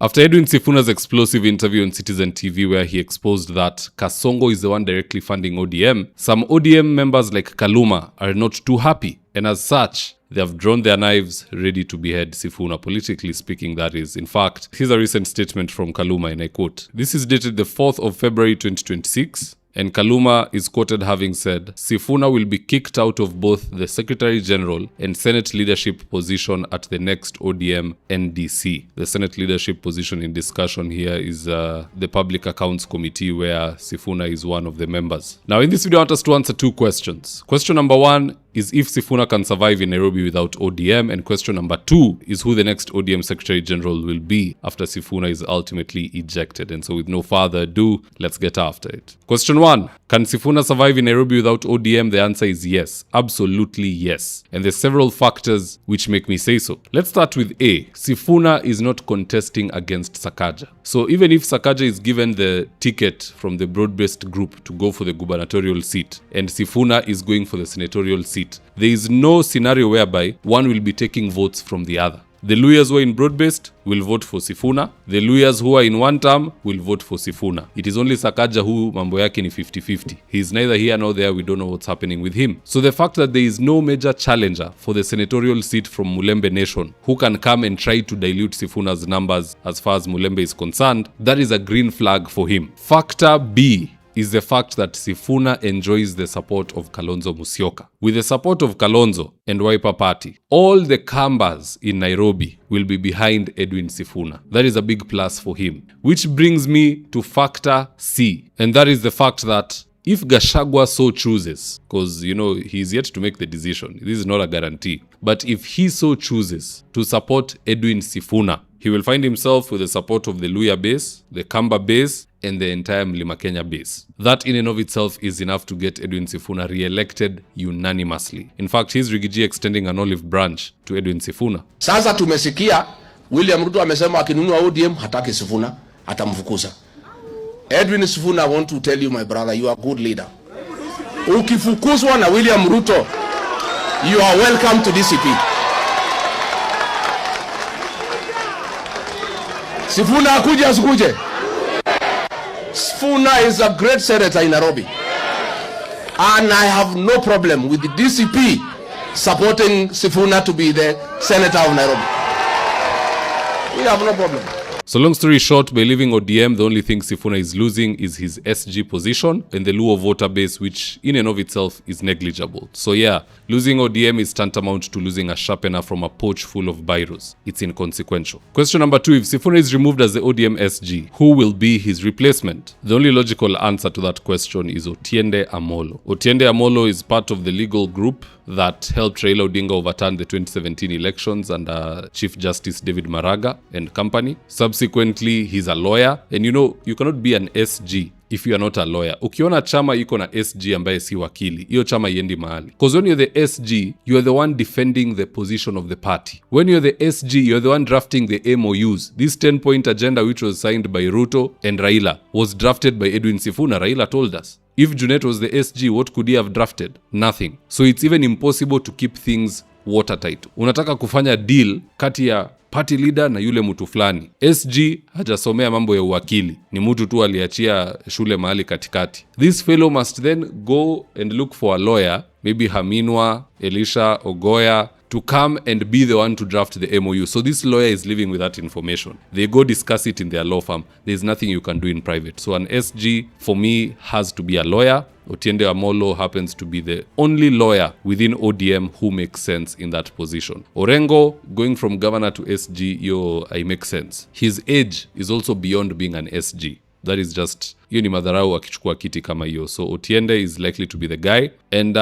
After Edwin Sifuna's explosive interview on Citizen TV where he exposed that Kasongo is the one directly funding ODM, some ODM members like Kaluma are not too happy, and as such, they have drawn their knives ready to behead Sifuna, politically speaking, that is. In fact, here's a recent statement from Kaluma, and I quote, "This is dated the 4th of February 2026. And Kaluma is quoted having said, Sifuna will be kicked out of both the Secretary General and Senate leadership position at the next ODM NDC. The Senate leadership position in discussion here is the Public Accounts Committee, where Sifuna is one of the members. Now, in this video, I want us to answer two questions. Question number one is if Sifuna can survive in Nairobi without ODM, and question number two is who the next ODM Secretary General will be after Sifuna is ultimately ejected. And so with no further ado, let's get after it. Question one, can Sifuna survive in Nairobi without ODM? The answer is yes, absolutely yes. And there's several factors which make me say so. Let's start with A. Sifuna is not contesting against Sakaja. So even if Sakaja is given the ticket from the broad-based group to go for the gubernatorial seat, and Sifuna is going for the senatorial seat, there is no scenario whereby one will be taking votes from the other. The Luyas who are in broad-based will vote for Sifuna. The Luyas who are in one term will vote for Sifuna. It is only Sakaja who mambo yake ni 50-50. He is neither here nor there. We don't know what's happening with him. So the fact that there is no major challenger for the senatorial seat from Mulembe Nation who can come and try to dilute Sifuna's numbers as far as Mulembe is concerned, that is a green flag for him. Factor B is the fact that Sifuna enjoys the support of Kalonzo Musyoka. With the support of Kalonzo and Wiper Party, all the Kambas in Nairobi will be behind Edwin Sifuna. That is a big plus for him. Which brings me to factor C, and that is the fact that if Gachagua so chooses, because, you know, he's yet to make the decision, this is not a guarantee, but if he so chooses to support Edwin Sifuna, he will find himself with the support of the Luya base, the Kamba base, and the entire Mlima Kenya base. That in and of itself is enough to get Edwin Sifuna re-elected unanimously. In fact, he's Rigiji extending an olive branch to Edwin Sifuna. Sasa tumesikia William Ruto amesema akinunua ODM hataki Sifuna, atamfukuza. Edwin Sifuna, I want to tell you, my brother, you are a good leader. Ukifukuzwa na William Ruto, you are welcome to DCP. Sifuna akuje asikuje. Sifuna is a great senator in Nairobi. And I have no problem with the DCP supporting Sifuna to be the senator of Nairobi. We have no problem. So long story short, by leaving ODM, the only thing Sifuna is losing is his SG position and the Luo voter base, which in and of itself is negligible. So yeah, losing ODM is tantamount to losing a sharpener from a pouch full of biros. It's inconsequential. Question number two, if Sifuna is removed as the ODM SG, who will be his replacement? The only logical answer to that question is Otiende Amolo. Otiende Amolo is part of the legal group that helped Raila Odinga overturn the 2017 elections under Chief Justice David Maraga and company. Subsequently, he's a lawyer. And you know, you cannot be an SG if you are not a lawyer. Ukiona chama iko na SG ambaye si wakili, hiyo chama iendi mahali. Because when you're the SG, you are the one defending the position of the party. When you're the SG, you're the one drafting the MOUs. This 10-point agenda, which was signed by Ruto and Raila, was drafted by Edwin Sifuna. Raila told us. If Junet was the SG, what could he have drafted? Nothing. So it's even impossible to keep things watertight. Unataka kufanya deal kati ya party leader na yule mtu fulani. SG hajasomea mambo ya uwakili. Ni mtu tu aliachia shule mahali katikati. This fellow must then go and look for a lawyer, maybe Haminwa, Elisha, Ogoya, to come and be the one to draft the MOU. So this lawyer is living with that information. They go discuss it in their law firm. There's nothing you can do in private. So an SG, for me, has to be a lawyer. Otiende Amolo happens to be the only lawyer within ODM who makes sense in that position. Orengo, going from governor to SG, I make sense. His age is also beyond being an SG. That is just, hiyo ni madharau akichukua kiti kama hiyo. So Otiende is likely to be the guy. And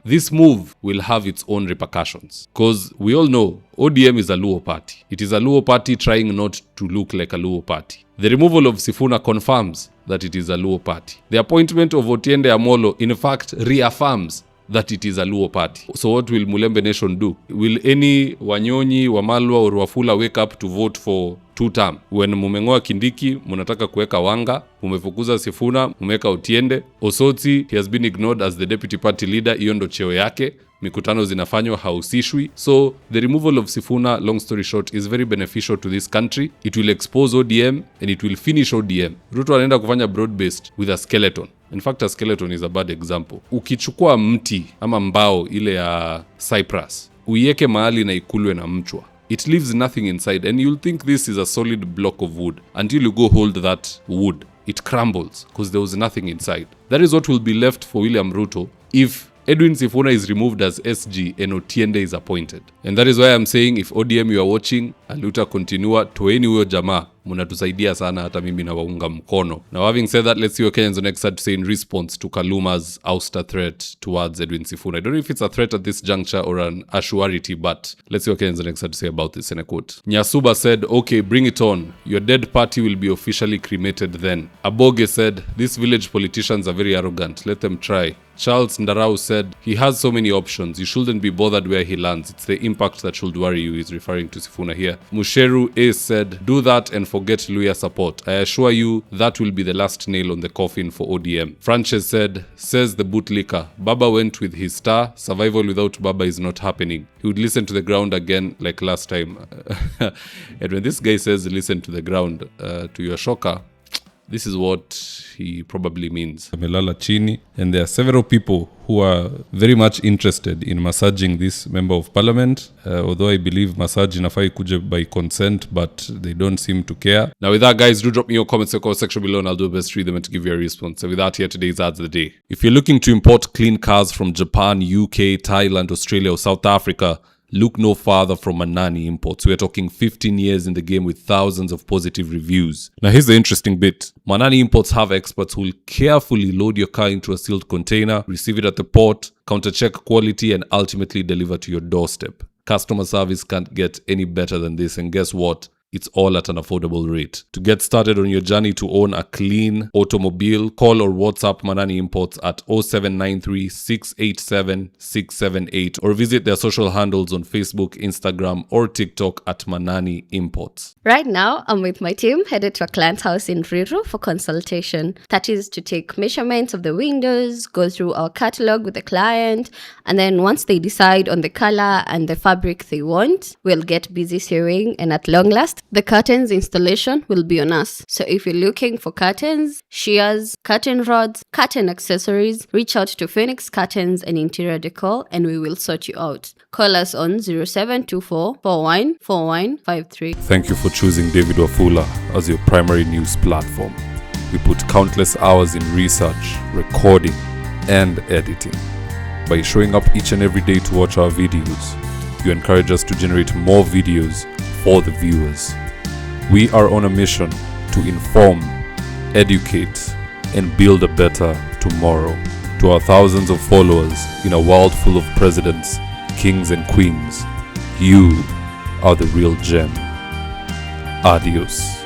this move will have its own repercussions. Because we all know ODM is a Luo party. It is a Luo party trying not to look like a Luo party. The removal of Sifuna confirms that it is a Luo party. The appointment of Otiende Amolo, in fact, reaffirms that it is a Luo party. So what will Mulembe Nation do? Will any Wanyonyi, Wamalwa or Wafula wake up to vote for 2-term. When mumengoa Kindiki, munataka kuweka Wanga, mumefukuza Sifuna, mumeka Otiende. Osotsi, he has been ignored as the deputy party leader, hiyo ndo cheo yake. Mikutano zinafanywa hausishwi. So the removal of Sifuna, long story short, is very beneficial to this country. It will expose ODM and it will finish ODM. Ruto anaenda kufanya broad-based with a skeleton. In fact, a skeleton is a bad example. Ukichukua mti ama mbao ile ya cypress, uiweke mahali na ikulwe na mchwa, it leaves nothing inside, and you'll think this is a solid block of wood until you go hold that wood. It crumbles because there was nothing inside. That is what will be left for William Ruto if Edwin Sifuna is removed as SG and Otiende is appointed. And that is why I'm saying, if ODM you are watching, aluta continua, toeni huyo jamaa, munatusaidia sana, hata mimi na waunga mkono. Now having said that, let's see what Kenyans on next had to say in response to Kaluma's ouster threat towards Edwin Sifuna. I don't know if it's a threat at this juncture or an assuarity, but let's see what Kenyans on next had to say about this in a quote. Nyasuba said, okay, bring it on. Your dead party will be officially cremated then. Aboge said, these village politicians are very arrogant. Let them try. Charles Ndarau said, he has so many options. You shouldn't be bothered where he lands. It's the impact that should worry you. He's referring to Sifuna here. Musheru A said, do that and forget Luya support. I assure you that will be the last nail on the coffin for ODM. Frances said, says the bootlicker, Baba went with his star. Survival without Baba is not happening. He would listen to the ground again like last time. And when this guy says listen to the ground, to your shocker, this is what he probably means. Amelala chini, and there are several people who are very much interested in massaging this member of parliament, although I believe massage inafai kuje by consent, but they don't seem to care. Now with that, guys, do drop me your comments in the comment section below and I'll do my best to read them and to give you a response. So with that, here today's ads of the day. If you're looking to import clean cars from Japan, UK, Thailand, Australia or South Africa, look no farther from Manani Imports. We're talking 15 years in the game with thousands of positive reviews. Now here's the interesting bit. Manani Imports have experts who will carefully load your car into a sealed container, receive it at the port, counter-check quality, and ultimately deliver to your doorstep. Customer service can't get any better than this, and guess what? It's all at an affordable rate. To get started on your journey to own a clean automobile, call or WhatsApp Manani Imports at 0793 687 678 or visit their social handles on Facebook, Instagram or TikTok at Manani Imports. Right now, I'm with my team headed to a client's house in Riru for consultation. That is to take measurements of the windows, go through our catalog with the client, and then once they decide on the color and the fabric they want, we'll get busy sewing, and at long last, the curtains installation will be on us. So if you're looking for curtains, shears, curtain rods, curtain accessories, reach out to Phoenix Curtains and Interior Decor and we will sort you out. Call us on 0724 414153. Thank you for choosing David Wafula as your primary news platform. We put countless hours in research, recording, and editing. By showing up each and every day to watch our videos, you encourage us to generate more videos for the viewers. We are on a mission to inform, educate, and build a better tomorrow. To our thousands of followers in a world full of presidents, kings, and queens, you are the real gem. Adios.